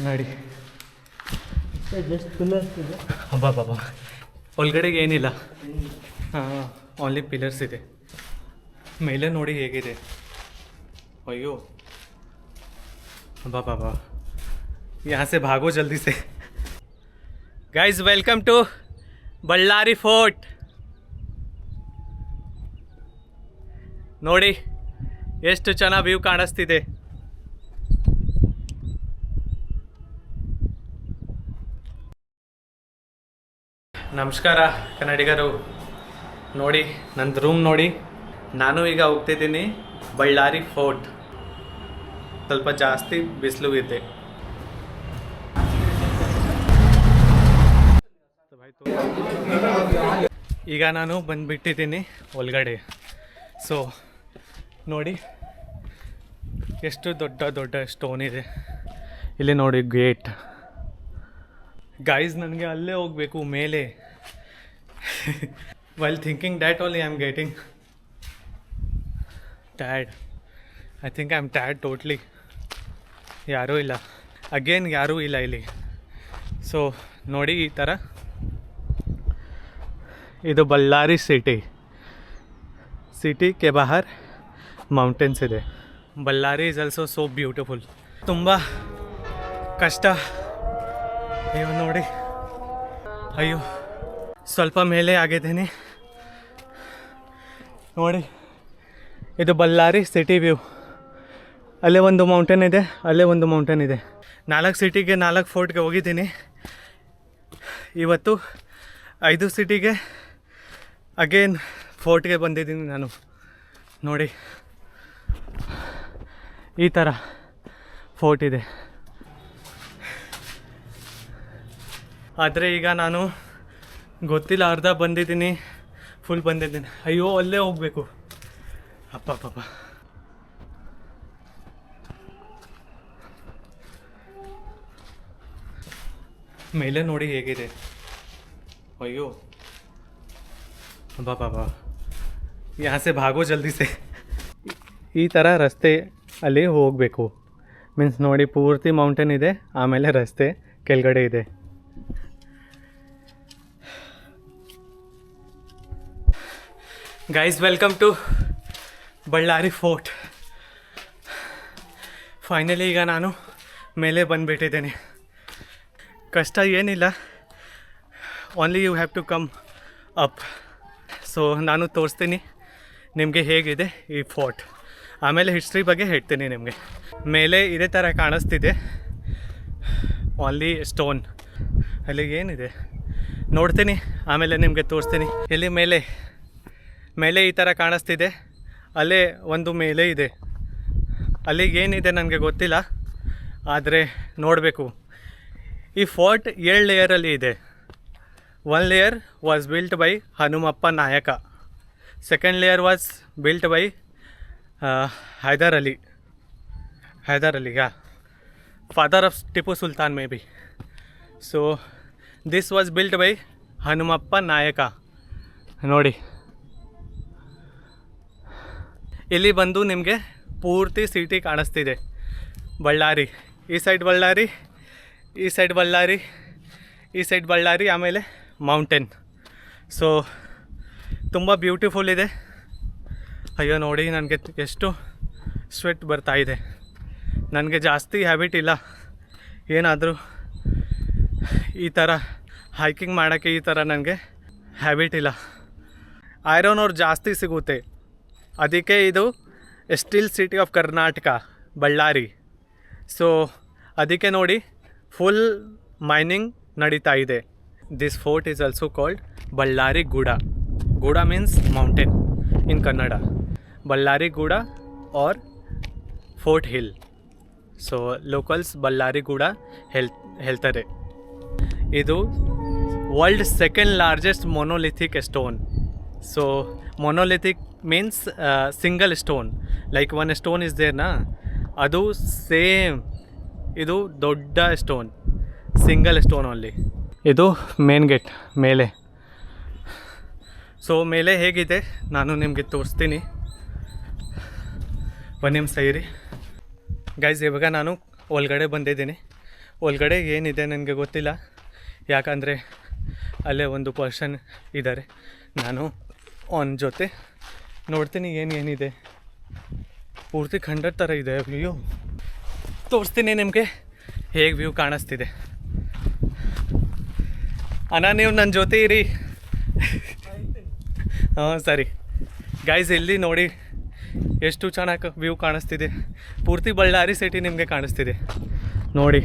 ನೋಡಿ just pillars ಇದೆ. ಬಾಬಾ ಒಳಗಡೆಗೆ ಏನಿಲ್ಲ, ಹಾಂ ಓನ್ಲಿ ಪಿಲ್ಲರ್ಸ್ ಇದೆ. ಮೇಲೆ ನೋಡಿ ಹೇಗಿದೆ, ಅಯ್ಯೋ ಬಾಬಾ यहाँ से भागो जल्दी से. Guys welcome to Ballari fort. ನೋಡಿ ಎಷ್ಟು ಚೆನ್ನಾಗಿ ವ್ಯೂ ಕಾಣಿಸ್ತಿದೆ. ನಮಸ್ಕಾರ ಕನ್ನಡಿಗರು. ನೋಡಿ ನಂದು ರೂಮ್ ನೋಡಿ. ನಾನು ಈಗ ಹೋಗ್ತಿದ್ದೀನಿ ಬಳ್ಳಾರಿ ಫೋರ್ಟ್. ಸ್ವಲ್ಪ ಜಾಸ್ತಿ ಬಿಸಿಲು ಇದೆ. ಈಗ ನಾನು ಬಂದುಬಿಟ್ಟಿದ್ದೀನಿ ಒಳಗಡೆ. ಸೊ ನೋಡಿ ಎಷ್ಟು ದೊಡ್ಡ ದೊಡ್ಡ ಸ್ಟೋನ್ ಇದೆ ಇಲ್ಲಿ ನೋಡಿ. ಗೇಟ್ ಗೈಸ್, ನನಗೆ ಅಲ್ಲೇ ಹೋಗಬೇಕು ಮೇಲೆ. While thinking that only I am getting tad. I think I am tad totally. ಯಾರೂ ಇಲ್ಲ, ಅಗೇನ್ ಯಾರೂ ಇಲ್ಲ ಇಲ್ಲಿ. ಸೊ ನೋಡಿ ಈ ಥರ ಇದು ಬಳ್ಳಾರಿ ಸಿಟಿ ಕೆ ಬಾಹರ್ ಮೌಂಟೇನ್ಸ್ ಇದೆ. Ballari is also so beautiful. ತುಂಬ ಕಷ್ಟ. ಅಯ್ಯೋ ನೋಡಿ, ಅಯ್ಯೋ ಸ್ವಲ್ಪ ಮೇಲೆ ಆಗಿದ್ದೀನಿ ನೋಡಿ. ಇದು ಬಳ್ಳಾರಿ ಸಿಟಿ ವ್ಯೂ. ಅಲ್ಲೇ ಒಂದು ಮೌಂಟೇನ್ ಇದೆ, ಅಲ್ಲೇ ಒಂದು ಮೌಂಟೇನ್ ಇದೆ. 4 ಸಿಟಿಗೆ 4 ಫೋರ್ಟ್ಗೆ ಹೋಗಿದ್ದೀನಿ. ಇವತ್ತು 5 ಸಿಟಿಗೆ ಅಗೇನ್ ಫೋರ್ಟ್ಗೆ ಬಂದಿದ್ದೀನಿ ನಾನು. ನೋಡಿ ಈ ಥರ ಫೋರ್ಟ್ ಇದೆ. ಆದರೆ ಈಗ ನಾನು ಗೊತ್ತಿಲ್ಲ, ಅರ್ಧ ಬಂದಿದ್ದೀನಿ, ಫುಲ್ ಬಂದಿದ್ದೀನಿ. ಅಯ್ಯೋ ಅಲ್ಲೇ ಹೋಗಬೇಕು. ಅಪ್ಪ ಮೇಲೆ ನೋಡಿ ಹೇಗಿದೆ. ಅಯ್ಯೋ ಬಾಬಾ यहाँ से ಭಾಗೋ ಜಲ್ದಿ ಸೆ. ಈ ಥರ ರಸ್ತೆ ಅಲ್ಲಿ ಹೋಗಬೇಕು. ಮೀನ್ಸ್ ನೋಡಿ ಪೂರ್ತಿ ಮೌಂಟೇನ್ ಇದೆ, ಆಮೇಲೆ ರಸ್ತೆ ಕೆಳಗಡೆ ಇದೆ. Guys welcome to Ballari fort. Finally ಈಗ ನಾನು ಮೇಲೆ ಬಂದುಬಿಟ್ಟಿದ್ದೇನೆ. ಕಷ್ಟ ಏನಿಲ್ಲ, only you have to come up. So ನಾನು ತೋರಿಸ್ತೀನಿ ನಿಮಗೆ ಹೇಗಿದೆ ಈ ಫೋರ್ಟ್. ಆಮೇಲೆ ಹಿಸ್ಟ್ರಿ ಬಗ್ಗೆ ಹೇಳ್ತೀನಿ ನಿಮಗೆ. ಮೇಲೆ ಇದೇ ಥರ ಕಾಣಿಸ್ತಿದೆ, ಓನ್ಲಿ ಸ್ಟೋನ್. ಅಲ್ಲಿ ಏನಿದೆ ನೋಡ್ತೀನಿ, ಆಮೇಲೆ ನಿಮಗೆ ತೋರಿಸ್ತೀನಿ. ಇಲ್ಲಿ ಮೇಲೆ ಈ ಥರ ಕಾಣಿಸ್ತಿದೆ. ಅಲ್ಲೇ ಒಂದು ಮೇಲೆ ಇದೆ, ಅಲ್ಲಿಗೆ ಏನಿದೆ ನನಗೆ ಗೊತ್ತಿಲ್ಲ, ಆದರೆ ನೋಡಬೇಕು. ಈ ಫೋರ್ಟ್ 7 ಲೇಯರಲ್ಲಿ ಇದೆ. 1 layer was built by Hanumappa Nayaka. Second layer was built by Hyder Ali, yeah, father of Tipu Sultan maybe. So this was built by Hanumappa Nayaka. ನೋಡಿ ಇಲ್ಲಿ ಬಂದು ನಿಮಗೆ ಪೂರ್ತಿ ಸಿಟಿ ಕಾಣಿಸ್ತಿದೆ. ಬಳ್ಳಾರಿ, ಈ ಸೈಡ್ ಬಳ್ಳಾರಿ, ಈ ಸೈಡ್ ಬಳ್ಳಾರಿ, ಈ ಸೈಡ್ ಬಳ್ಳಾರಿ, ಆಮೇಲೆ ಮೌಂಟೇನ್. ಸೊ ತುಂಬ ಬ್ಯೂಟಿಫುಲ್ ಇದೆ. ಅಯ್ಯೋ ನೋಡಿ ನನಗೆ ಎಷ್ಟು ಸ್ವೆಟ್ ಬರ್ತಾ ಇದೆ. ನನಗೆ ಜಾಸ್ತಿ ಹ್ಯಾಬಿಟ್ ಇಲ್ಲ, ಏನಾದರೂ ಈ ಥರ ಹೈಕಿಂಗ್ ಮಾಡೋಕ್ಕೆ ಈ ಥರ ನನಗೆ ಹ್ಯಾಬಿಟ್ ಇಲ್ಲ. ಐರನ್ ಅವ್ರು ಜಾಸ್ತಿ ಸಿಗುತ್ತೆ, ಅದಕ್ಕೆ ಇದು steel city of Karnataka Ballari. So ಅದಕ್ಕೆ ನೋಡಿ ಫುಲ್ ಮೈನಿಂಗ್ ನಡೀತಾ ಇದೆ. This fort is also called Ballari Gudda. Gudda means mountain in Kannada. Ballari Gudda or fort hill. So locals Ballari Gudda ಹೇಳ್ತಾರೆ. ಇದು world second largest monolithic stone. So monolithic means single stone, like one stone is there ನಾ, ಅದು same ಇದು ದೊಡ್ಡ stone, single stone only. ಇದು main gate ಮೇಲೆ. So ಮೇಲೆ ಹೇಗಿದೆ ನಾನು ನಿಮಗೆ ತೋರಿಸ್ತೀನಿ, ಒಂದು ನಿಮಿಷ ಇರಿ. ಗೈಸ್ ಇವಾಗ ನಾನು ಒಳಗಡೆ ಬಂದಿದ್ದೀನಿ. ಒಳಗಡೆ ಏನಿದೆ ನನಗೆ ಗೊತ್ತಿಲ್ಲ, ಯಾಕಂದರೆ ಅಲ್ಲೇ ಒಂದು ಪರ್ಸನ್ ಇದ್ದಾರೆ. ನಾನು ಅವನ ಜೊತೆ ನೋಡ್ತೀನಿ ಏನಿದೆ. ಪೂರ್ತಿ ಖಂಡದ ಥರ ಇದೆ ವ್ಯೂ. ತೋರಿಸ್ತೀನಿ ನಿಮಗೆ ಹೇಗೆ ವ್ಯೂ ಕಾಣಿಸ್ತಿದೆ. ಅಣ್ಣ ನೀವು ನನ್ನ ಜೊತೆ ಇರಿ. ಹಾಂ ಸರಿ ಗೈಸ್, ಇಲ್ಲಿ ನೋಡಿ ಎಷ್ಟು ಚೆನ್ನಾಗಿ ವ್ಯೂ ಕಾಣಿಸ್ತಿದೆ. ಪೂರ್ತಿ ಬಳ್ಳಾರಿ ಸಿಟಿ ನಿಮಗೆ ಕಾಣಿಸ್ತಿದೆ ನೋಡಿ.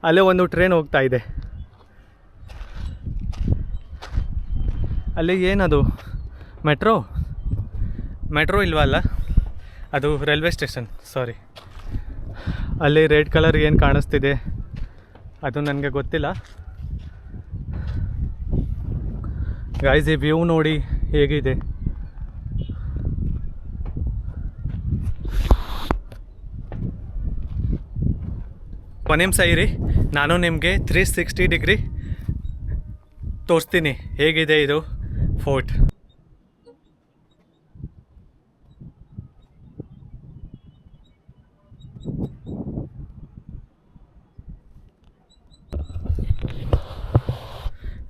ಅಲ್ಲೇ ಒಂದು ಟ್ರೈನ್ ಹೋಗ್ತಾ ಇದೆ. ಅಲ್ಲಿ ಏನದು ಮೆಟ್ರೋ ಇಲ್ವಾ ಅಲ್ಲ, ಅದು ರೈಲ್ವೆ ಸ್ಟೇಷನ್. ಸಾರಿ, ಅಲ್ಲಿ ರೆಡ್ ಕಲರ್ ಏನು ಕಾಣಿಸ್ತಿದೆ ಅದು ನನಗೆ ಗೊತ್ತಿಲ್ಲ. ಗೈಸ್ ಈ ವ್ಯೂ ನೋಡಿ ಹೇಗಿದೆ. ಒಂದು ನಿಮಿಷ ಇರಿ, ನಾನು ನಿಮಗೆ 360 ಡಿಗ್ರಿ ತೋರಿಸ್ತೀನಿ ಹೇಗಿದೆ ಇದು ಫೋರ್ಟ್.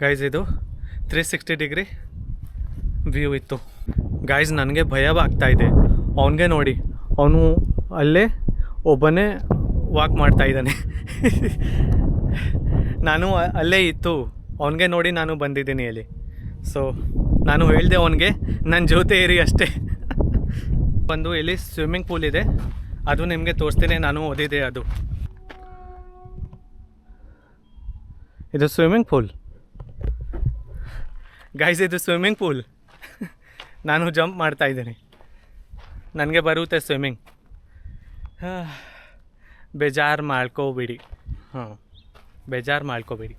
ಗೈಸ್ ಇದು 360 ಡಿಗ್ರಿ ವ್ಯೂ ಇತ್ತು. ಗೈಸ್ ನನಗೆ ಭಯವಾಗ್ತಾಯಿದೆ. ಅವನಿಗೆ ನೋಡಿ, ಅವನು ಅಲ್ಲೇ ಒಬ್ಬನೇ ವಾಕ್ ಮಾಡ್ತಾಯಿದ್ದಾನೆ. ನಾನು ಅಲ್ಲೇ ಇತ್ತು, ಅವನಿಗೆ ನೋಡಿ ನಾನು ಬಂದಿದ್ದೀನಿ ಅಲ್ಲಿ. ಸೊ ನಾನು ಹೇಳಿದೆ ಅವನಿಗೆ ನನ್ನ ಜೊತೆ ಇರಿ ಅಷ್ಟೇ. ಬಂದು ಇಲ್ಲಿ ಸ್ವಿಮ್ಮಿಂಗ್ ಪೂಲ್ ಇದೆ, ಅದು ನಿಮಗೆ ತೋರಿಸ್ತೀನಿ. ನಾನು ಓದಿದೆ ಅದು. ಇದು ಸ್ವಿಮ್ಮಿಂಗ್ ಪೂಲ್ ಗೈಸ್, ಇದು ಸ್ವಿಮ್ಮಿಂಗ್ ಪೂಲ್. ನಾನು ಜಂಪ್ ಮಾಡ್ತಾಯಿದ್ದೀನಿ, ನನಗೆ ಬರುತ್ತೆ ಸ್ವಿಮ್ಮಿಂಗ್. ಬೇಜಾರು ಮಾಡ್ಕೋಬೇಡಿ. ಬೇಜಾರು ಮಾಡ್ಕೋಬೇಡಿ,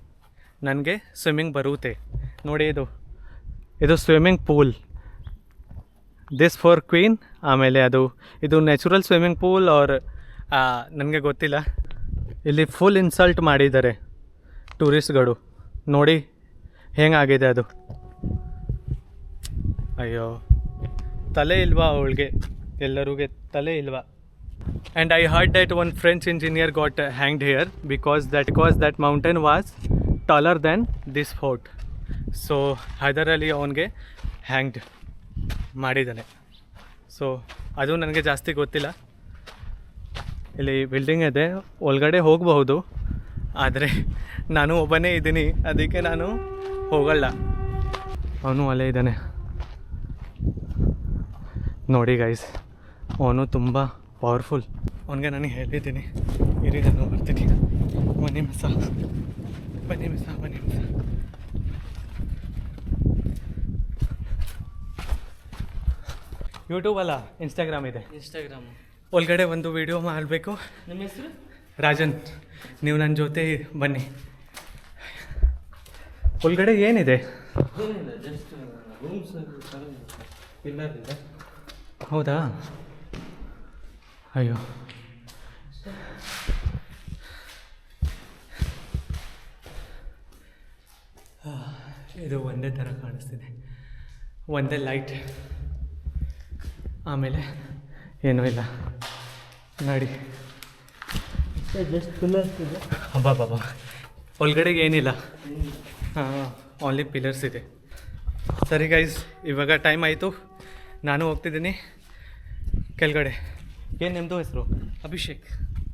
ನನಗೆ ಸ್ವಿಮ್ಮಿಂಗ್ ಬರುತ್ತೆ. ನೋಡಿ ಇದು swimming pool. This for queen. ಆಮೇಲೆ ಇದು ನ್ಯಾಚುರಲ್ ಸ್ವಿಮ್ಮಿಂಗ್ ಪೂಲ್ ಆರ್ ನನಗೆ ಗೊತ್ತಿಲ್ಲ. ಇಲ್ಲಿ ಫುಲ್ ಇನ್ಸಲ್ಟ್ ಮಾಡಿದ್ದಾರೆ ಟೂರಿಸ್ಟ್ಗಳು. ನೋಡಿ ಹೆಂಗಾಗಿದೆ ಅದು. ಅಯ್ಯೋ, ತಲೆ ಇಲ್ವಾ ಅವಳಿಗೆ? ಎಲ್ಲರಿಗೆ ತಲೆ ಇಲ್ವಾ? And I heard that one French engineer got hanged here because that mountain was taller than this fort. So ಅದರಲ್ಲಿ ಅವನಿಗೆ ಹ್ಯಾಂಗ್ಡ್ ಮಾಡಿದ್ದಾನೆ. ಸೊ ಅದು ನನಗೆ ಜಾಸ್ತಿ ಗೊತ್ತಿಲ್ಲ. ಇಲ್ಲಿ ಬಿಲ್ಡಿಂಗ್ ಇದೆ, ಒಳಗಡೆ ಹೋಗಬಹುದು, ಆದರೆ ನಾನು ಒಬ್ಬನೇ ಇದ್ದೀನಿ, ಅದಕ್ಕೆ ನಾನು ಹೋಗಲ್ಲ. ಅವನು ಅಲ್ಲೇ ಇದ್ದಾನೆ ನೋಡಿ ಗೈಸ್. ಅವನು ತುಂಬ ಪವರ್ಫುಲ್. ಅವನಿಗೆ ನಾನು ಹೇಳಿದ್ದೀನಿ ಇರಿ ನಾನು ಬರ್ತೀನಿ, ಬನ್ನಿ ಮಿಸ್. ಯೂಟ್ಯೂಬ್ ಅಲ್ಲ, ಇನ್ಸ್ಟಾಗ್ರಾಮ್ ಇದೆ. ಇನ್ಸ್ಟಾಗ್ರಾಮ್ ಒಳಗಡೆ ಒಂದು ವಿಡಿಯೋ ಮಾಡಬೇಕು. ನಿಮ್ಮ ಹೆಸರು? ರಾಜನ್, ನೀವು ನನ್ನ ಜೊತೆ ಬನ್ನಿ. ಒಳಗಡೆ ಏನಿದೆ? ಏನಿಲ್ಲ, ಜಸ್ಟ್ ರೂಮ್ಸ್ ಪಿಲ್ಲರ್ ಇದೆ. ಹೌದಾ? ಅಯ್ಯೋ, ಇದು ಒಂದೇ ಥರ ಕಾಣಿಸ್ತಿದೆ, ಒಂದೇ ಲೈಟ್, ಆಮೇಲೆ ಏನೂ ಇಲ್ಲ ನೋಡಿ. ಜಸ್ಟ್ ಪಿಲ್ಲರ್ಸ್ ಇದೆ. ಬಾಬಾ, ಒಳಗಡೆಗೆ ಏನಿಲ್ಲ. ಹಾಂ, ಓನ್ಲಿ ಪಿಲ್ಲರ್ಸ್ ಇದೆ. ಸರಿ ಗೈಸ್, ಇವಾಗ ಟೈಮ್ ಆಯಿತು, ನಾನು ಹೋಗ್ತಿದ್ದೀನಿ ಕೆಳಗಡೆ. ಏನು ನಿಮ್ಮದು ಹೆಸರು? ಅಭಿಷೇಕ್.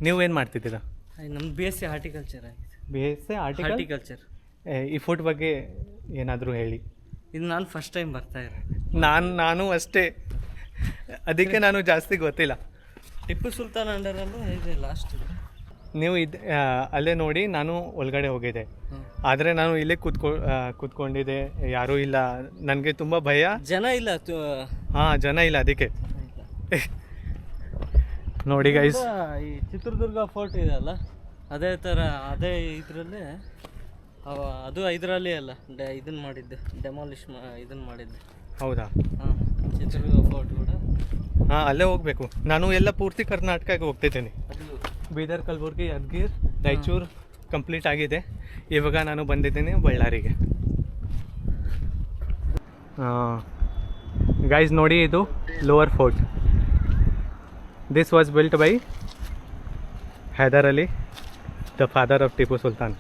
ನೀವು ಏನು ಮಾಡ್ತಿದ್ದೀರಾ? ನಮ್ದು BSc ಹಾರ್ಟಿಕಲ್ಚರ್ ಆಗಿದೆ. BSc horticulture. ಈ ಫುಡ್ ಬಗ್ಗೆ ಏನಾದರೂ ಹೇಳಿ. ಇದು ನಾನು ಫಸ್ಟ್ ಟೈಮ್ ಬರ್ತಾ ಇರೋದು. ನಾನು ಅಷ್ಟೇ, ಅದಕ್ಕೆ ನಾನು ಜಾಸ್ತಿ ಗೊತ್ತಿಲ್ಲ. ಟಿಪ್ಪು ಸುಲ್ತಾನ್ ಅಂಡರಲ್ಲೂ ಇದೆ ಲಾಸ್ಟ್. ನೀವು ಅಲ್ಲೇ ನೋಡಿ, ನಾನು ಒಳಗಡೆ ಹೋಗಿದ್ದೆ, ಆದರೆ ನಾನು ಇಲ್ಲೇ ಕೂತ್ಕೊಂಡಿದ್ದೆ, ಯಾರೂ ಇಲ್ಲ. ನನಗೆ ತುಂಬ ಭಯ. ಜನ ಇಲ್ಲ. ಹಾಂ, ಜನ ಇಲ್ಲ, ಅದಕ್ಕೆ. ನೋಡಿ ಗೈಸ್, ಈ ಚಿತ್ರದುರ್ಗ ಫೋರ್ಟ್ ಇದೆ ಅಲ್ಲ, ಅದೇ ಥರ ಅದೇ ಇದರಲ್ಲೇ ಅದು ಇದರಲ್ಲಿ ಅಲ್ಲ ಇದನ್ನು ಮಾಡಿದ್ದೆ, ಡೆಮಾಲಿಷ್ ಇದನ್ನು ಮಾಡಿದ್ದೆ. ಹೌದಾ? ಹಾಂ, ಚಿತ್ರದುರ್ಗ ಫೋರ್ಟ್ ಕೂಡ. ಹಾಂ, ಅಲ್ಲೇ ಹೋಗಬೇಕು. ನಾನು ಎಲ್ಲ ಪೂರ್ತಿ ಕರ್ನಾಟಕಕ್ಕೆ ಹೋಗ್ತಿದ್ದೀನಿ. ಅದು ಬೀದರ್, ಕಲಬುರ್ಗಿ, ಯಾದಗಿರಿ, ರಾಯಚೂರು ಕಂಪ್ಲೀಟ್ ಆಗಿದೆ. ಇವಾಗ ನಾನು ಬಂದಿದ್ದೀನಿ ಬಳ್ಳಾರಿಗೆ. ಗೈಸ್ ನೋಡಿ, ಇದು lower fort. This was built by Hyder Ali, the father of Tipu Sultan.